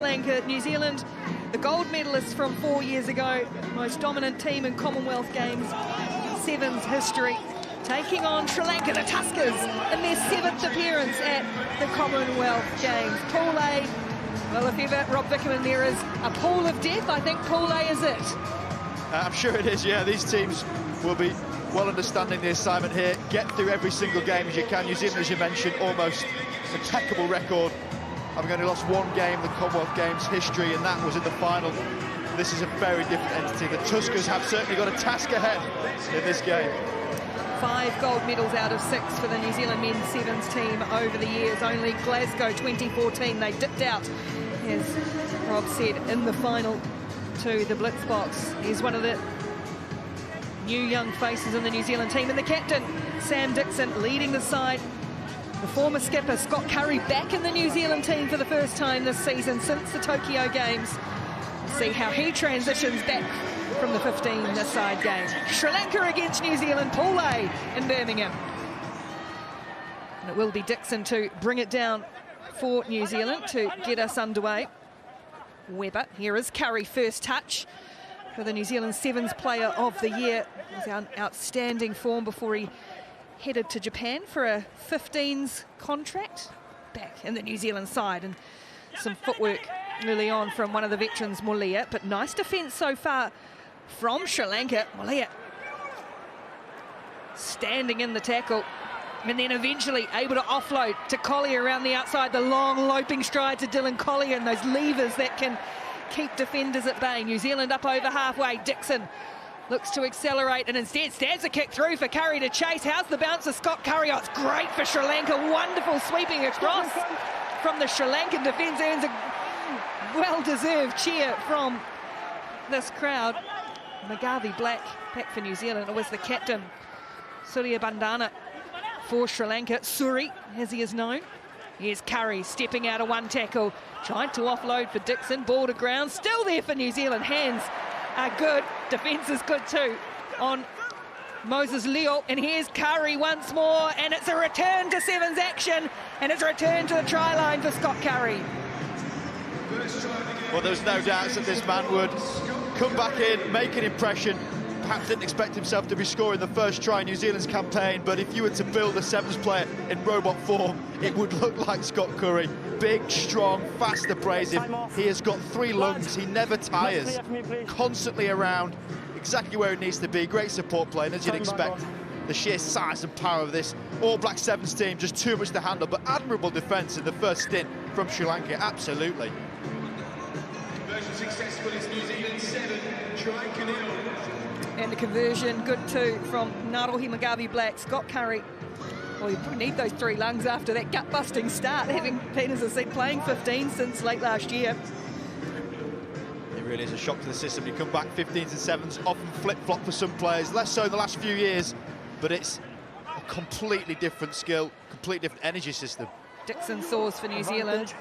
Lanka, New Zealand, the gold medalists from 4 years ago, most dominant team in Commonwealth Games, Sevens history, taking on Sri Lanka, the Tuskers, in their 7th appearance at the Commonwealth Games. Pool A, well, if ever Rob Vickerman there is a pool of death, I think Pool A is it. I'm sure it is, yeah. These teams will be well understanding the assignment here. Get through every single game as you can. New Zealand, as you mentioned, almost impeccable record. Having only lost one game in the Commonwealth Games history, and that was in the final. This is a very different entity. The Tuskers have certainly got a task ahead in this game. 5 gold medals out of 6 for the New Zealand men's sevens team over the years. Only Glasgow 2014, they dipped out, as Rob said, in the final to the Blitz box. He's one of the new young faces in the New Zealand team, and the captain, Sam Dixon, leading the side. The former skipper, Scott Curry, back in the New Zealand team for the first time this season since the Tokyo Games. We'll see how he transitions back from the 15-a-side game. Sri Lanka against New Zealand, Pool A in Birmingham. And it will be Dixon to bring it down for New Zealand to get us underway. Webber, here is Curry, first touch for the New Zealand Sevens Player of the Year. It was outstanding form before he headed to Japan for a 15s contract back in the New Zealand side, and some footwork early on from one of the veterans, Molia, but nice defence so far from Sri Lanka. Molia standing in the tackle and then eventually able to offload to Collier around the outside, the long loping strides of Dylan Collier and those levers that can keep defenders at bay. New Zealand up over halfway. Dixon looks to accelerate and instead stabs a kick through for Curry to chase. How's the bounce of Scott Curry? Oh, it's great for Sri Lanka. Wonderful sweeping across from the Sri Lankan defence. Earns a well-deserved cheer from this crowd. Magavi Black back for New Zealand. It was the captain, Surya Bandana, for Sri Lanka. Suri, as he is known. Here's Curry stepping out of one tackle, trying to offload for Dixon. Ball to ground, still there for New Zealand. Hands are good, defence is good too on Moses Leo, and here's Curry once more, and it's a return to sevens action, and it's a return to the try line for Scott Curry. Well, there's no doubt that this man would come back in, make an impression. Perhaps didn't expect himself to be scoring the first try in New Zealand's campaign, but if you were to build a sevens player in robot form, it would look like Scott Curry. Big, strong, fast, abrasive. He has got 3 lungs. He never tires. Constantly around, exactly where it needs to be. Great support play, and as you'd expect, the sheer size and power of this All Black Sevens team, just too much to handle, but admirable defence in the first stint from Sri Lanka, absolutely. Conversion successful is New Zealand 7, try Canelo. And the conversion good too from Narohi Magavi Black. Scott Curry, well, you probably need those 3 lungs after that gut-busting start, having been, as I said, playing 15 since late last year. It really is a shock to the system. You come back 15s and 7s, often flip-flop for some players, less so in the last few years, but it's a completely different skill, completely different energy system. Dixon soars for New Zealand.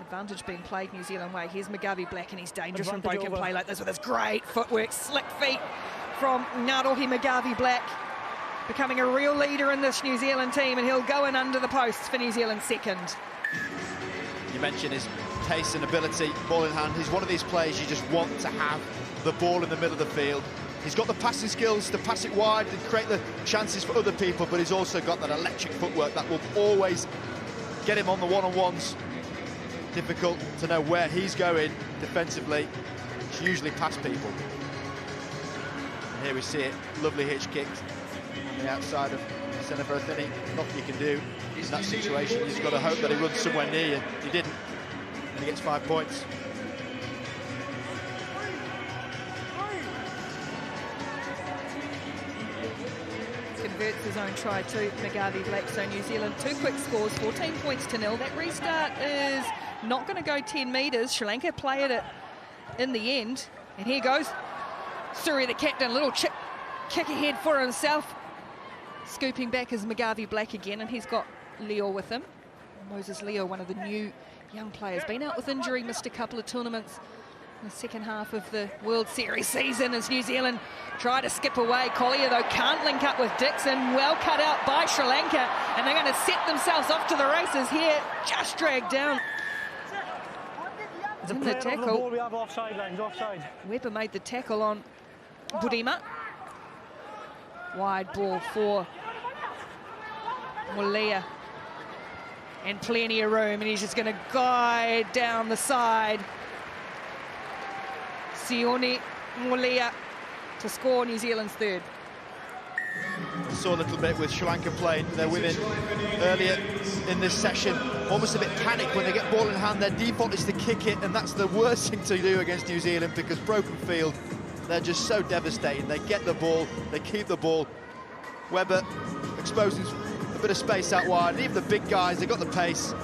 Advantage being played New Zealand way. Here's Magavi Black, and he's dangerous from broken play like this with his great footwork, slick feet from Narohi Magavi Black, becoming a real leader in this New Zealand team, and he'll go in under the posts for New Zealand second. You mentioned his pace and ability, ball in hand. He's one of these players you just want to have the ball in the middle of the field. He's got the passing skills to pass it wide and create the chances for other people, but he's also got that electric footwork that will always get him on the one-on-ones. Difficult to know where he's going defensively. It's usually past people. And here we see it, lovely hitch kick on the outside of centre for Athene. Nothing you can do in that situation. You've got to hope that he runs somewhere near you. He didn't, and he gets 5 points. Converts his own try to Magavi Black. So New Zealand 2 quick scores, 14 points to 0. That restart is not going to go 10 metres. Sri Lanka played it in the end. And here goes Suri, the captain, little kick ahead for himself. Scooping back is Magavi Black again, and he's got Leo with him. Moses Leo, one of the new young players, been out with injury, missed a couple of tournaments in the second half of the World Series season as New Zealand try to skip away. Collier, though, can't link up with Dixon. Well cut out by Sri Lanka, and they're going to set themselves off to the races here. Just dragged down in the tackle. We have offside lines, offside. Weber made the tackle on Burima. Wide ball for Mulia. And plenty of room, and he's just going to guide down the side. Sione Mulia to score New Zealand's third. I saw a little bit with Sri Lanka playing their women earlier in this session, almost a bit panicked when they get ball in hand. Their default is to kick it, and that's the worst thing to do against New Zealand, because broken field, they're just so devastating. They get the ball, they keep the ball. Weber exposes a bit of space out wide, and even the big guys, they got the pace.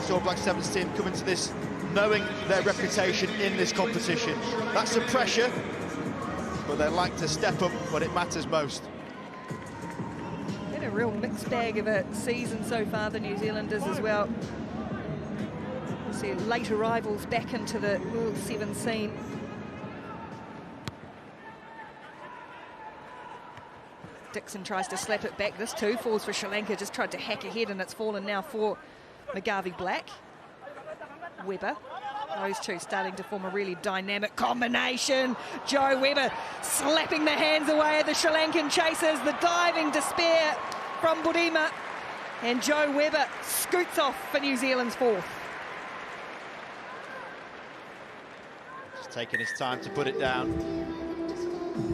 So Black Sevens team coming to this knowing their reputation in this competition. That's the pressure, but they like to step up when it matters most. Been a real mixed bag of a season so far, the New Zealanders as well. We'll see late arrivals back into the World Seven scene. Dixon tries to slap it back. This too falls for Sri Lanka, just tried to hack ahead, and it's fallen now for McGarvey Black. Weber, those two starting to form a really dynamic combination. Joe Weber slapping the hands away at the Sri Lankan chasers. The diving despair from Burima, and Joe Weber scoots off for New Zealand's fourth. Just taking his time to put it down.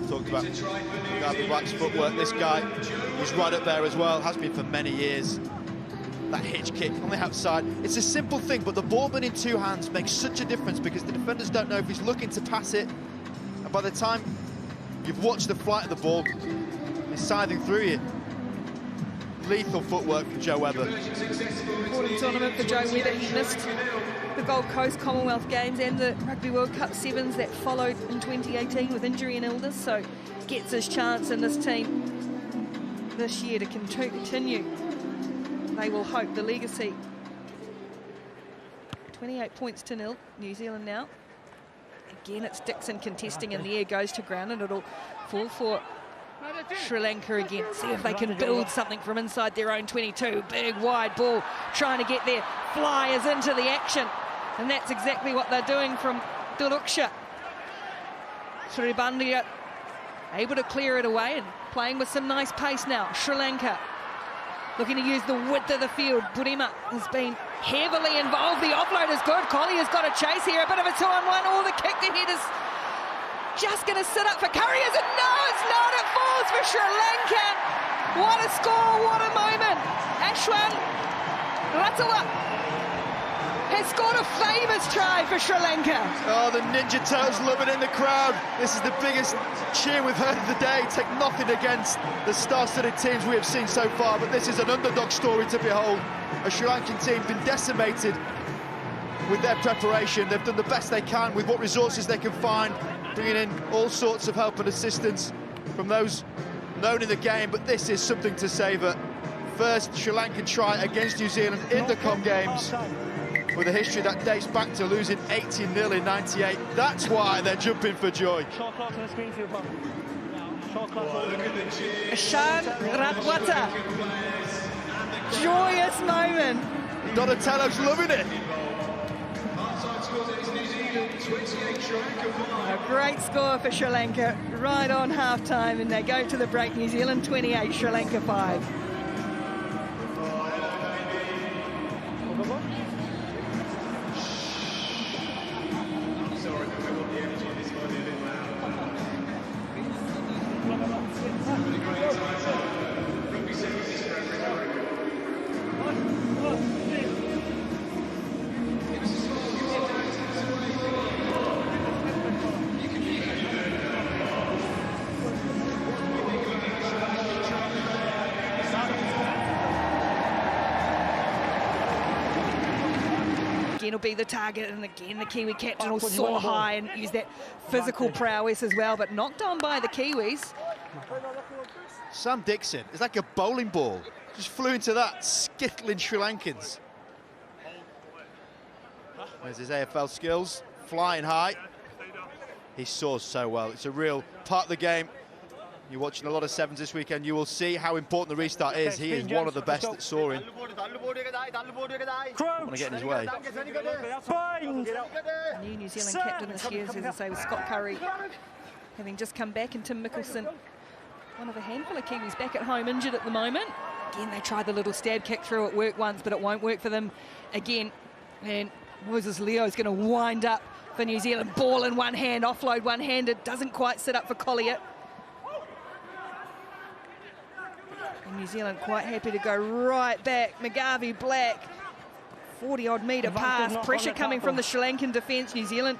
Talked about McGarvey Black's footwork. This guy is right up there as well, has been for many years. That hitch kick on the outside, it's a simple thing, but the ball being in two hands makes such a difference, because the defenders don't know if he's looking to pass it, and by the time you've watched the flight of the ball, he's scything through you. Lethal footwork from Joe Weber. Important tournament for Joe Weber. He missed the Gold Coast Commonwealth Games and the Rugby World Cup Sevens that followed in 2018 with injury and illness, so gets his chance in this team this year to continue. They will hope the legacy. 28 points to nil, New Zealand now. Again, it's Dixon contesting in the air, goes to ground, and it'll fall for Sri Lanka again. See if they can build something from inside their own 22. Big wide ball, trying to get their flyers into the action. And that's exactly what they're doing from Diluksha. Sribandia able to clear it away and playing with some nice pace now. Sri Lanka looking to use the width of the field. Burima has been heavily involved. The offload is good. Collier's got a chase here. A bit of a 2-on-1. Oh, the kick ahead is just going to sit up for Curry. Is it? No, it's not. It falls for Sri Lanka. What a score. What a moment. Ashwan Ratawa has scored a famous try for Sri Lanka. Oh, the Ninja Turtles loving it in the crowd. This is the biggest cheer we've heard of the day. Take nothing against the star-studded teams we have seen so far, but this is an underdog story to behold. A Sri Lankan team been decimated with their preparation. They've done the best they can with what resources they can find, bringing in all sorts of help and assistance from those known in the game, but this is something to savour. First Sri Lankan try against New Zealand in the Com Games, with a history that dates back to losing 18-0 in '98. That's why they're jumping for joy. Short clock on the screen for you, Bob. Short clock. Ashan Ratwata. Joyous moment. Donatello's loving it. A great score for Sri Lanka right on half-time, and they go to the break. New Zealand 28, Sri Lanka 5. Will be the target, and again the Kiwi captain will soar high and use that physical prowess as well, but knocked on by the Kiwis. Sam Dixon is like a bowling ball, just flew into that, skittling Sri Lankans. There's his AFL skills, flying high. He soars so well. It's a real part of the game You're watching a lot of sevens this weekend, you will see how important the restart is. He is one of the best at soaring. I want to get in his way. New New Zealand captain this year, as I say, with Scott Curry having just come back, and Tim Mickelson, one of a handful of Kiwis back at home, injured at the moment. Again, they tried the little stab kick through. It worked once, but it won't work for them again. And Moses Leo's going to wind up for New Zealand. Ball in one hand, offload one-handed. Doesn't quite sit up for Collier. And New Zealand quite happy to go right back. McGarvey Black, 40-odd metre pass. Pressure coming from the Sri Lankan defence. New Zealand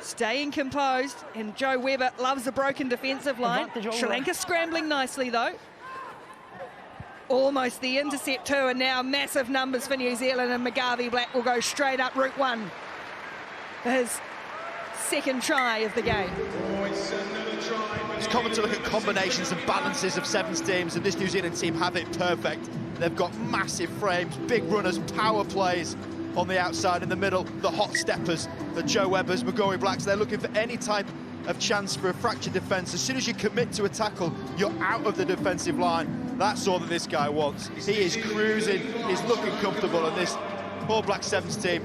staying composed, and Joe Webber loves a broken defensive line. Sri Lanka scrambling nicely though. Almost the intercept too, and now massive numbers for New Zealand, and McGarvey Black will go straight up route one for his second try of the game. It's common to look at combinations and balances of sevens teams, and this New Zealand team have it perfect. They've got massive frames, big runners, power plays on the outside, in the middle, the hot steppers, the Joe Webbers, McGorry Blacks. They're looking for any type of chance for a fractured defence. As soon as you commit to a tackle, you're out of the defensive line. That's all that this guy wants. He is cruising, he's looking comfortable, and this All Black Sevens team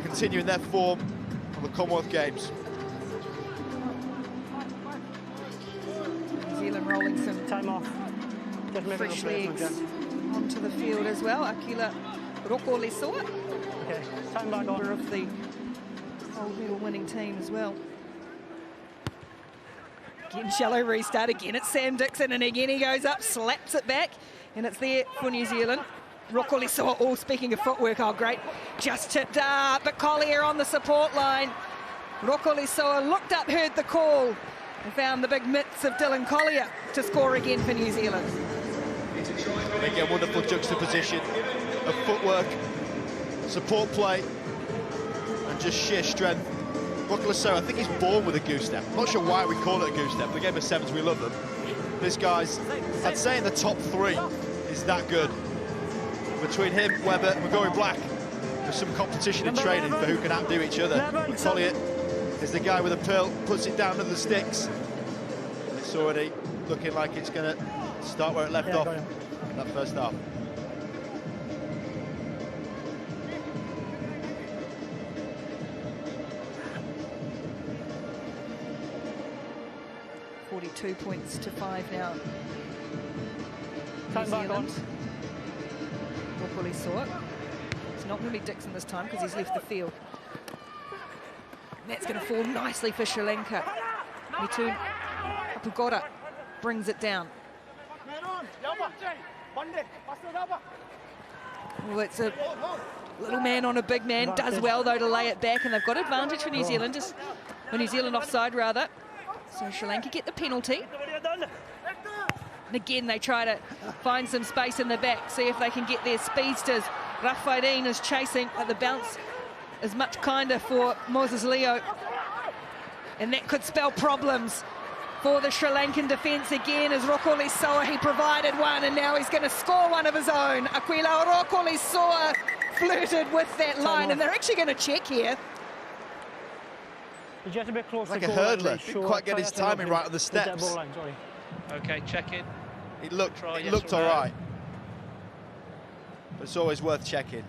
continuing their form on the Commonwealth Games. New Zealand rolling some Time off. fresh legs onto the field as well. Akila Roko-Lesoa, Okay, time back member on. of the gold medal winning team as well. Again, shallow restart. Again, it's Sam Dixon, and again he goes up, slaps it back, and it's there for New Zealand. Roko-Lesoa, oh, speaking of footwork, oh great, just tipped up, but Collier on the support line. Roko-Lesoa looked up, heard the call, and found the big mitts of Dylan Collier to score again for New Zealand. Again, wonderful juxtaposition of footwork, support play, and just sheer strength. Roko-Lesoa, I think he's born with a goose step. I'm not sure why we call it a goose step. The game of sevens, we love them. This guy's, I'd say in the top three, is that good. Between him, Webber, McGorry Black, there's some competition in training for who can outdo each other. Collier is the guy with a pill, puts it down to the sticks. It's already looking like it's going to start where it left off in that first half. Two points to 5 now. Time back on. Roko-Lesoa. It's not going to be Dixon this time because he's left the field. And that's going to fall nicely for Sri Lanka. Mitun Apugota brings it down. Well, it's a little man on a big man. Does well though to lay it back, and they've got advantage for New Zealand, just New Zealand offside rather. So Sri Lanka get the penalty. And again, they try to find some space in the back, see if they can get their speedsters. Rafaidin is chasing, but the bounce is much kinder for Moses Leo. And that could spell problems for the Sri Lankan defence again, as Roko-Lesoa, he provided one, and now he's going to score one of his own. Aquila Roko-Lesoa flirted with that line, and they're actually going to check here. Just a bit closer. Like a hurdler, didn't quite get his timing right on the steps. Okay, check in. It looked all right. But it's always worth checking.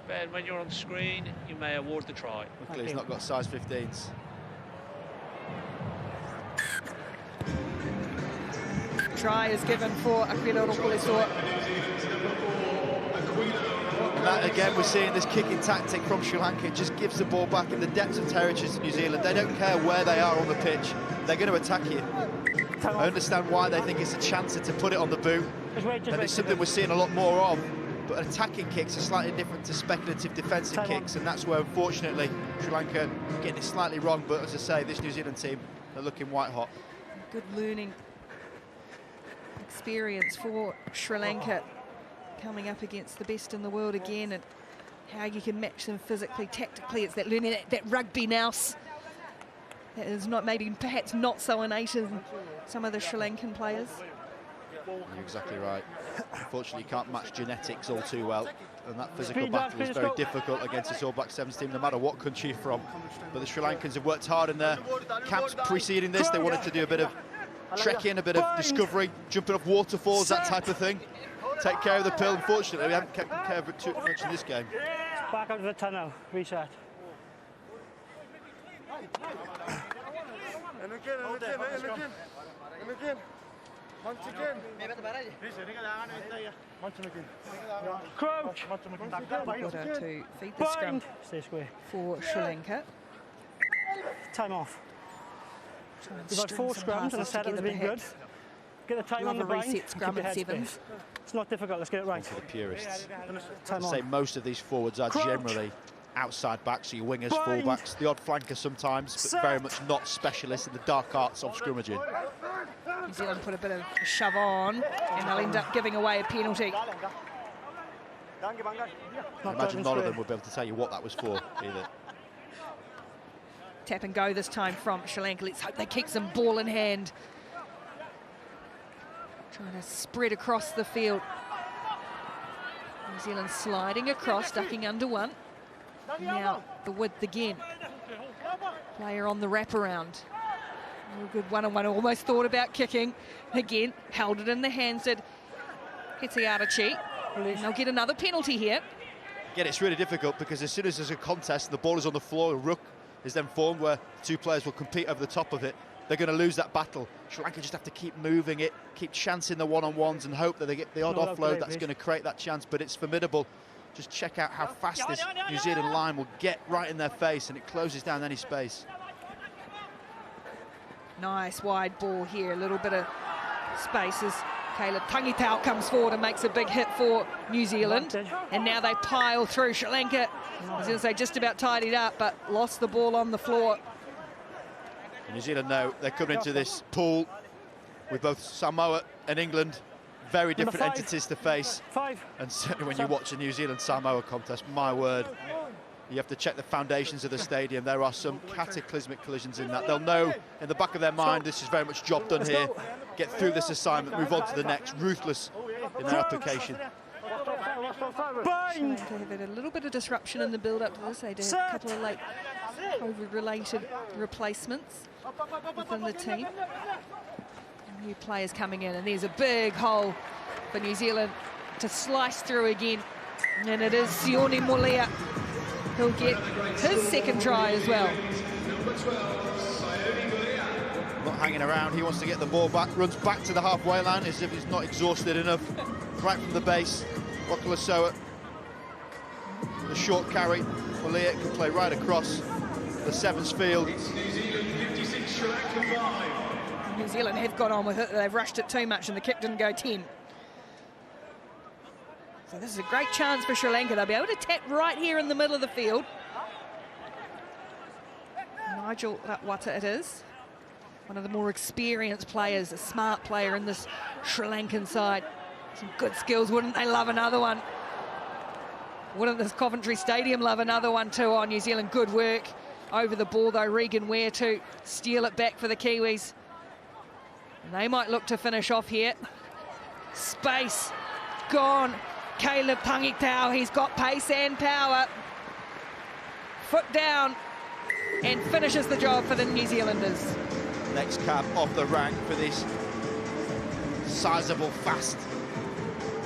Ben, when you're on screen, you may award the try. Luckily, he's not got size 15s. Try is given for Aquila Roko-Lesoa. And that, again, we're seeing this kicking tactic from Sri Lanka. It just gives the ball back in the depths of territory to New Zealand. They don't care where they are on the pitch. They're going to attack you. I understand why they think it's a chance to put it on the boot. And it's something we're seeing a lot more of. But attacking kicks are slightly different to speculative defensive kicks. And that's where, unfortunately, Sri Lanka getting it slightly wrong. But as I say, this New Zealand team, they're looking white hot. Good learning experience for Sri Lanka. Coming up against the best in the world again, and how you can match them physically, tactically. It's that learning that rugby nous that is not perhaps not so innate in some of the Sri Lankan players. You're exactly right. Unfortunately, you can't match genetics all too well, and that physical battle is very difficult against this All Black Sevens team, no matter what country you're from. But the Sri Lankans have worked hard in their camps preceding this. They wanted to do a bit of trekking, a bit of discovery, jumping off waterfalls, that type of thing. Take care of the pill. Unfortunately, we haven't kept care of it too much in this game. Back out of the tunnel, reset. And again. Once again. Crouch. Order to feed the scrum Stay square. for Sri Lanka. Time off. Try and We've had string 4 some scrums and the passes setup's together been good. perhaps. Get the time on Love the a bind. reset and scrum keep your at head sevens. space. It's not difficult, let's get it right. For the purists. Time I'd say on. most of these forwards are Crouch. generally outside backs, so your wingers, Bind. fullbacks, the odd flanker sometimes, but very much not specialists in the dark arts of scrummaging. New Zealand put a bit of a shove on, and they'll end up giving away a penalty. I imagine none of them would be able to tell you what that was for either. Tap and go this time from Sri Lanka. Let's hope they keep some ball in hand. Trying to spread across the field. New Zealand sliding across, ducking under one. Now the width again. Player on the wraparound. Real good one-on-one. Almost thought about kicking. Again, held it in the hands. Did Hetiarachi. And they'll get another penalty here. Again, it's really difficult because as soon as there's a contest and the ball is on the floor, a ruck is then formed where two players will compete over the top of it. They're going to lose that battle. Sri Lanka just have to keep moving it, keep chancing the one-on-ones and hope that they get the odd offload that's going to create that chance, but it's formidable. Just check out how fast this New Zealand line will get right in their face, and it closes down any space. Nice wide ball here, a little bit of space as Caleb Tangitau comes forward and makes a big hit for New Zealand. And now they pile through. Sri Lanka, I was going to say just about tidied up, but lost the ball on the floor. New Zealand know they're coming into this pool with both Samoa and England, very different entities to face. And certainly when you watch a New Zealand-Samoa contest, my word, you have to check the foundations of the stadium. There are some cataclysmic collisions in that. They'll know in the back of their mind this is very much job done here. Get through this assignment, move on to the next, ruthless in their application. Sri Lanka have had a little bit of disruption in the build-up to this. They did a couple of late COVID-related replacements within the team. New players coming in, and there's a big hole for New Zealand to slice through again. And it is Sione Molia. He'll get his second try as well. Not hanging around, he wants to get the ball back, runs back to the halfway line as if he's not exhausted enough. Right from the base, Rokalasoa. The short carry, Molia can play right across the sevens field. New Zealand have got on with it. They've rushed it too much and the kick didn't go 10. So this is a great chance for Sri Lanka. They'll be able to tap right here in the middle of the field. Nigel Ratwata it is. One of the more experienced players, a smart player in this Sri Lankan side. Some good skills, wouldn't they love another one? Wouldn't this Coventry Stadium love another one too on New Zealand? Good work over the ball though. Regan Ware to steal it back for the Kiwis. And they might look to finish off here. Space gone. Caleb Tangitau, he's got pace and power. Foot down and finishes the job for the New Zealanders. Next cab off the rank for this sizable, fast,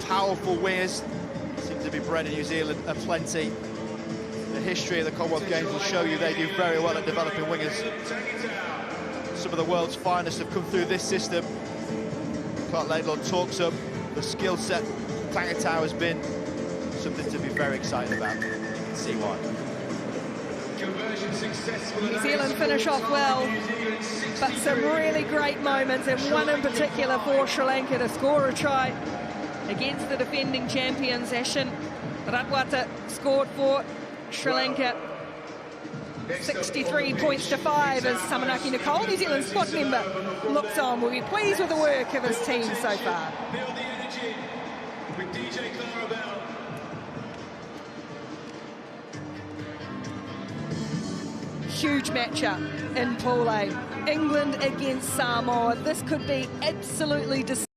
powerful wingers. Seem to be bred in New Zealand aplenty. The history of the Commonwealth Games will show you they do very well at developing wingers. Some of the world's finest have come through this system. Clark Laidlaw talks up the skill set. Tangitau has been something to be very excited about. You can see why. New Zealand finish off well, but some really great moments, and one in particular for Sri Lanka to score a try against the defending champions. Ashin Ratwata scored for Sri Lanka. 63 points to 5 as Samanaki Nicole, New Zealand squad member, looks on. Will be pleased with the work of his team so far. Huge matchup in Pool A. England against Samoa. This could be absolutely decisive.